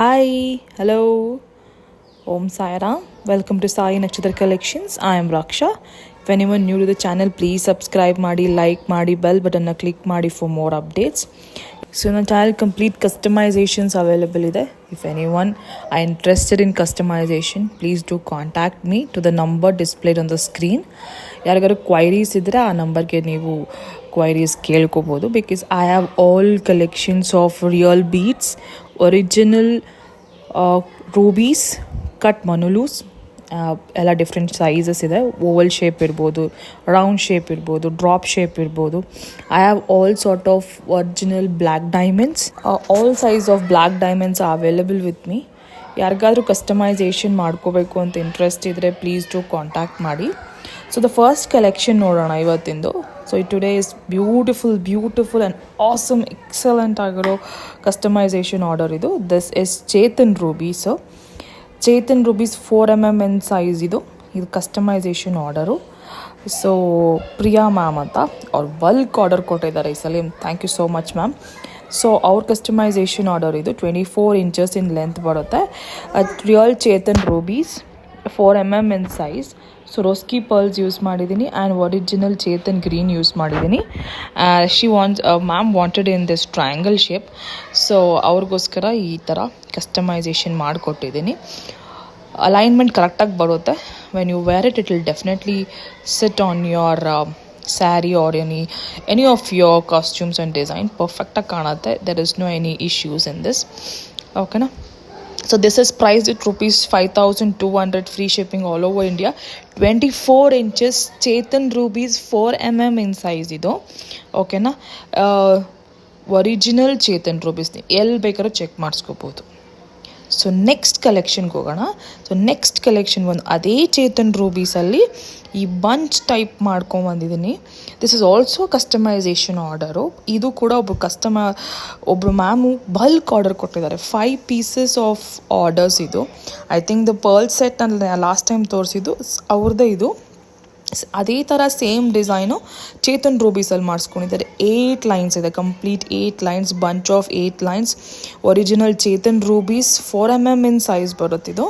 Hi, hello, Om Sai Ram. Welcome to Sai Nakshatra Collections. I am Raksha. If anyone new to the channel, please subscribe ಮಾಡಿ, like ಮಾಡಿ, bell button na click ಮಾಡಿ for more updates. So ನನ್ನ channel complete customizations available ಇದೆ. If anyone are interested in customization, please do contact me to the number displayed on the screen. ಯಾರಿಗಾರು queries ಇದ್ದರೆ ಆ ನಂಬರ್ಗೆ ನೀವು queries ಕೇಳ್ಕೋಬೋದು. Because I have all collections of real beads, original rubies, cut ಮನುಲೂಸ್, ಎಲ್ಲ different sizes ಇದೆ. Oval shape ಇರ್ಬೋದು, ರೌಂಡ್ ಶೇಪ್ ಇರ್ಬೋದು, ಡ್ರಾಪ್ ಶೇಪ್ ಇರ್ಬೋದು. I have all sort of original black diamonds, all size of black diamonds are available with me. ಯಾರಿಗಾದ್ರೂ customization ಮಾಡ್ಕೋಬೇಕು ಅಂತ interest ಇದ್ದರೆ ಪ್ಲೀಸ್ ಟು ಕಾಂಟ್ಯಾಕ್ಟ್ ಮಾಡಿ. ಸೊ ದ ಫಸ್ಟ್ ಕಲೆಕ್ಷನ್ ನೋಡೋಣ ಇವತ್ತಿಂದು. So today is beautiful and awesome excellent ಆಗಿರೋ customization order ಇದು. This is Chethan rubies. Chethan rubies 4mm in size ಇದು customization order. So Priya ma'am ಅಂತ ಅವ್ರು ಬಲ್ಕ್ ಆರ್ಡರ್ ಕೊಟ್ಟಿದ್ದಾರೆ ಈ ಸಲ. Thank you so much ma'am. So ಅವ್ರ ಕಸ್ಟಮೈಸೇಷನ್ ಆರ್ಡರ್ ಇದು 24 inches ಇನ್ ಲೆಂತ್ ಬರುತ್ತೆ. Real Chethan rubies 4mm in size. So ರೋಸ್ಕಿ ಪರ್ಲ್ಸ್ ಯೂಸ್ ಮಾಡಿದ್ದೀನಿ and original Chethan green use ಮಾಡಿದ್ದೀನಿ. Ma'am wanted in this triangle shape. So ಅವ್ರಿಗೋಸ್ಕರ ಈ ಥರ ಕಸ್ಟಮೈಸೇಷನ್ ಮಾಡಿಕೊಟ್ಟಿದ್ದೀನಿ. ಅಲೈನ್ಮೆಂಟ್ ಕರೆಕ್ಟಾಗಿ ಬರುತ್ತೆ. When you wear it will definitely sit on your sari or any of your costumes and design ಪರ್ಫೆಕ್ಟಾಗಿ ಕಾಣುತ್ತೆ. There is no any issues in this. ಓಕೆನಾ? So this is priced at rupees 5,200, free shipping all over India. 24 inches Chethan rubies 4mm in size idu. Okay na? Original Chethan rubies ಎಲ್ಲಿ ಬೇಕಾದ್ರೂ check ಮಾಡಿಸ್ಕೋಬೋದು. So next ಕಲೆಕ್ಷನ್ಗೆ ಹೋಗೋಣ. So next collection ಒಂದು ಅದೇ ಚೇತನ್ ರೂಬೀಸಲ್ಲಿ ಈ ಬಂಚ್ ಟೈಪ್ ಮಾಡ್ಕೊಂಬಂದಿದ್ದೀನಿ. This is also customization order. ಇದು ಕೂಡ ಒಬ್ಬರು ಮ್ಯಾಮು ಬಲ್ಕ್ ಆರ್ಡರ್ ಕೊಟ್ಟಿದ್ದಾರೆ. 5 pieces ಆಫ್ ಆರ್ಡರ್ಸ್ ಇದು. I think the pearl set ನಾನು ಲಾಸ್ಟ್ ಟೈಮ್ ತೋರಿಸಿದ್ದು ಅವ್ರದ್ದೇ ಇದು. ಅದೇ ಥರ ಸೇಮ್ ಡಿಸೈನು ಚೇತನ್ ರೂಬೀಸಲ್ಲಿ ಮಾಡಿಸ್ಕೊಂಡಿದ್ದಾರೆ. 8 lines ಇದೆ, complete 8 lines, bunch of 8 lines. Original Chethan rubies 4mm in size ಬರುತ್ತಿದ್ದು.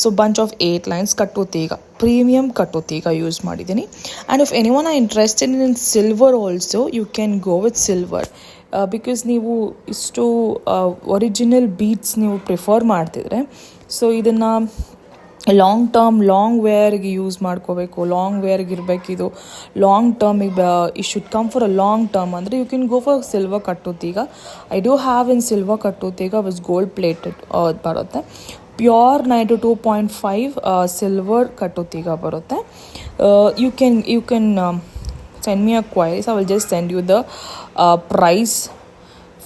So bunch of 8 lines. ಕಟ್ಟುತ್ತೀಗ ಪ್ರೀಮಿಯಮ್ ಕಟ್ಟುತ್ತೀಗ ಯೂಸ್ ಮಾಡಿದ್ದೀನಿ. And if any one are interested in silver also you can go with silver. Because ನೀವು ಇಷ್ಟು original beads ನೀವು prefer ಮಾಡ್ತಿದ್ರೆ, so ಇದನ್ನು long ವೇರ್ಗೆ ಯೂಸ್ ಮಾಡ್ಕೋಬೇಕು, ಲಾಂಗ್ ವೇರ್ಗೆ ಇರಬೇಕಿದು, ಲಾಂಗ್ ಟರ್ಮಿಗೆ it should come for a long term ಅಂದರೆ you can go for silver ಕಟ್ಟುತ್ತೀಗ. I do have in silver ಕಟ್ಟುತ್ತೀಗ ವಿಸ್ ಗೋಲ್ಡ್ ಪ್ಲೇಟೆಡ್ ಬರುತ್ತೆ. ಪ್ಯೂರ್ 92.5 ಸಿಲ್ವರ್ ಕಟ್ಟುತ್ತೀಗ ಬರುತ್ತೆ. You can send me a queries. I will just send you the price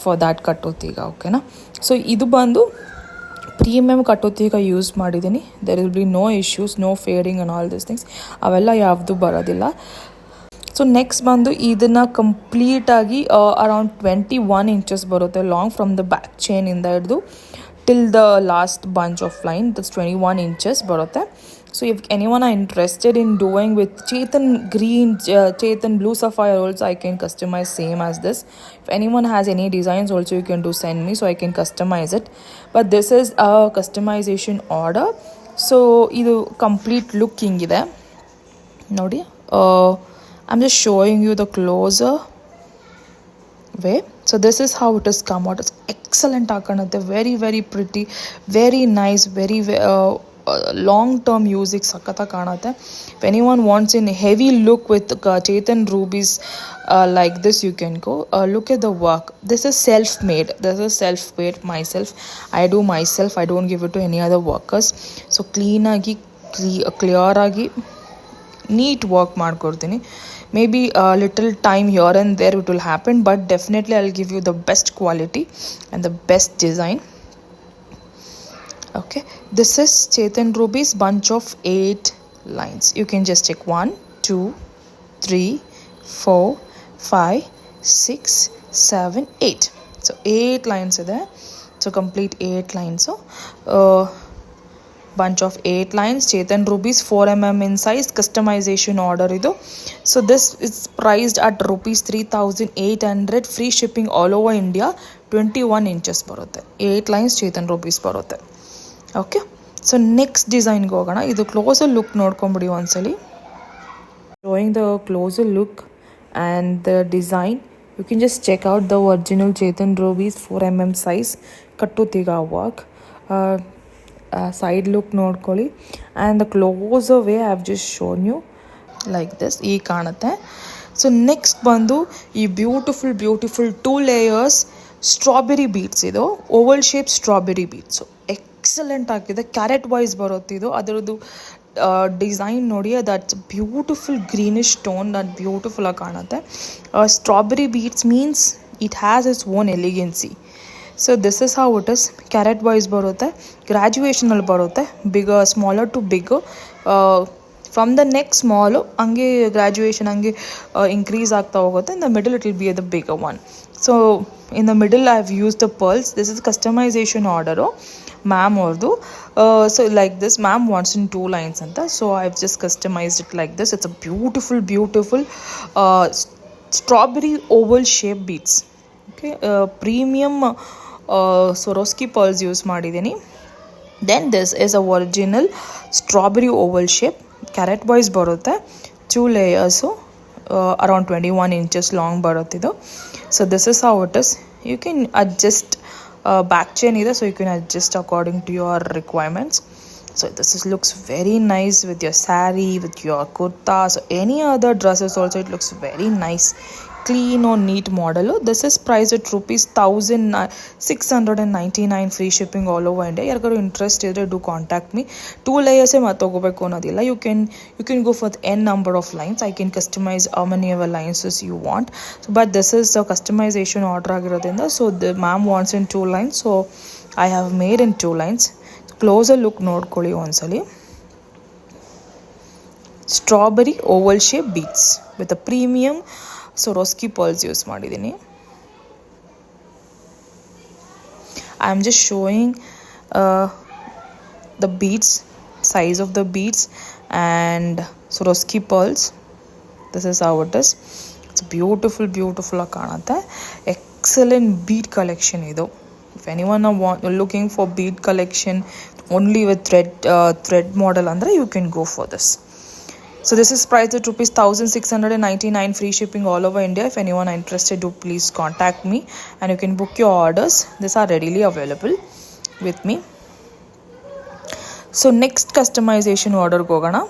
for that ಕಟ್ಟುತ್ತೀಗ. ಓಕೆನಾ? So ಇದು ಬಂದು premium ಕಟ್ಟುತ್ತೀಗ ಯೂಸ್ ಮಾಡಿದ್ದೀನಿ. There will be no issues, no fading and all this things. ಅವೆಲ್ಲ ಯಾವುದು ಬರೋದಿಲ್ಲ. ಸೊ ನೆಕ್ಸ್ಟ್ ಬಂದು ಇದನ್ನು ಕಂಪ್ಲೀಟಾಗಿ ಅರೌಂಡ್ 21 inches ಬರುತ್ತೆ ಲಾಂಗ್, ಫ್ರಮ್ ದ ಬ್ಯಾಕ್ ಚೈನಿಂದ ಹಿಡಿದು till the last bunch of line. That's 21 inches ಬರುತ್ತೆ. So if anyone are interested in doing with Chethan green, Chethan blue sapphire also, I can customize same as this. If anyone has any designs also, you can do send me so I can customize it. But this is a customization order. So idu complete look hingide nodi. I'm just showing you the closer way. So this is how it has come out. It's excellent akanutte, very pretty, very nice, very long term ಯೂಸಿಗೆ ಸಖತ್ತಾಗಿ ಕಾಣುತ್ತೆ. If any one wants in heavy look with Chethan rubies like this, you can go look at the work. This is self made myself. I do myself. I don't give it to any other workers. So ಕ್ಲೀನಾಗಿ ಕ್ಲಿಯರಾಗಿ neat work ಮಾಡ್ಕೊಡ್ತೀನಿ. Maybe little time here and there it will happen, but definitely I will give you the best quality and the best design. Okay, this is Chethan rubies bunch of 8 lines. You can just check 1 2 3 4 5 6 7 8. So 8 lines are there. So complete 8 lines. So bunch of 8 lines, Chethan rubies 4mm in size, customization order idu. So this is priced at rupees 3,800, free shipping all over India. 21 inches ಬರುತ್ತೆ. 8 lines Chetan rho piece ಬರುತ್ತೆ. Okay, so next ಡಿಸೈನ್ಗೆ ಹೋಗೋಣ. ಇದು closer look ನೋಡ್ಕೊಂಬಿಡಿ ಒಂದ್ಸಲಿ. Showing the closer look and the design, you can just check out the original Chethan Robi's 4mm size kattu tiga work. Side look nodkoli, and the closer way I have just shown you like this ee kanutte. So next bandu ee beautiful 2 layers strawberry beads. Idu oval shape strawberry beads, so excellent ಆಗಿದೆ. Carat wise ಬರುತ್ತೆ ಇದು. ಅದರದ್ದು design ನೋಡಿ, that's beautiful greenish tone, that beautiful ಆಗಿ ಕಾಣುತ್ತೆ. Strawberry beads means it has its own elegancy. So this is how it is. Carat wise ಬರುತ್ತೆ, ಗ್ರ್ಯಾಜುಯೇಷನಲ್ಲಿ ಬರುತ್ತೆ, smaller to big, from the neck small, ಹಂಗೆ ಗ್ರ್ಯಾಜುಯೇಷನ್ ಹಂಗೆ increase ಆಗ್ತಾ ಹೋಗುತ್ತೆ. In the middle it will be the bigger one. So in the middle I have use the pearls. This is customisation order ma'am ಅವ್ರದ್ದು. So like this, ma'am wants in 2 lines anta, so I've just customized it like this. It's a beautiful strawberry oval shape beads. Okay, premium Swarovski pearls use madidini. Then this is a original strawberry oval shape, carat wise barutte, 2 layers, so around 21 inches long barutte idu. So this is how it is. You can adjust back chain either, so you can adjust according to your requirements. So this looks very nice with your saree, with your kurta, so any other dresses also it looks very nice, clean or neat model. This is priced at rupees 1699, free shipping all over India. Yargaru interest idre do contact me. 2 layers e matogobeku annodilla. You can go for n number of lines. I can customize how many ever lines you want. So, but this is a customization order agirodinda, so the ma'am wants in 2 lines, so I have made in 2 lines. Closer look nodkoli onsali. Strawberry oval shape beads with a premium Swarovski pearls use ಮಾಡಿದ್ದೀನಿ. I am just showing the beads, size of the beads and Swarovski pearls. This is how it is. It's beautiful ಆಗಿ ಕಾಣುತ್ತೆ. Excellent bead collection ಇದು. If anyone are looking for bead collection only with thread model andre, you can go for this. So this is priced at rupees 1699, free shipping all over India. If anyone are interested, do please contact me and you can book your orders. These are readily available with me. So next customization order gogana.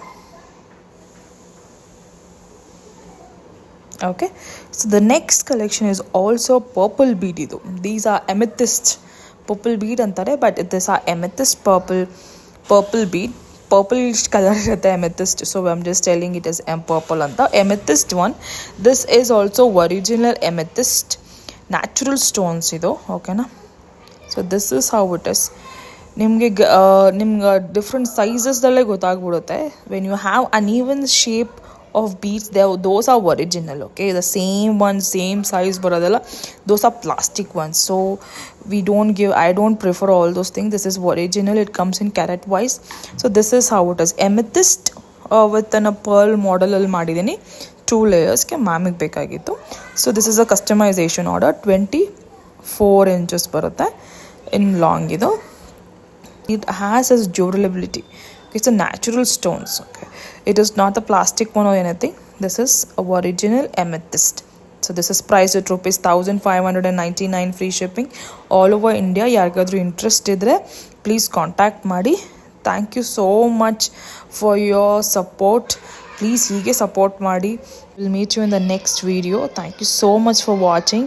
Okay, so the next collection is also purple bead idu. These are amethyst purple bead antare, but these are amethyst purple bead. Purplish color irutte amethyst, so I'm just telling it as purple anta. Amethyst one, this is also original amethyst natural stones idu. Okay na, so this is how it is. ನಿಮಗೆ different sizes dalle ಗೊತ್ತಾಗ್ಬಿಡುತ್ತೆ. When you have uneven shape of beads, those are original. Okay, the same one, same size ಬರೋದಲ್ಲ, those are plastic ones. So I don't prefer all those things. This is original. It comes in carat wise. So this is how it is. Amethyst with a pearl model ಅಲ್ಲಿ ಮಾಡಿದ್ದೀನಿ. 2 layers ಗೆ ಮ್ಯಾಮಿಗೆ ಬೇಕಾಗಿತ್ತು. So this is a customization order. 24 inches ಬರುತ್ತೆ in long ಇದು. It has its durability. It's a natural stones. Okay, it is not a plastic one or anything. This is a original amethyst. So this is priced at rupees 1599, free shipping all over India. Yargadru interest idre please contact ಮಾಡಿ. Thank you so much for your support. Please ಹೀಗೆ support ಮಾಡಿ. We'll meet you in the next video. Thank you so much for watching.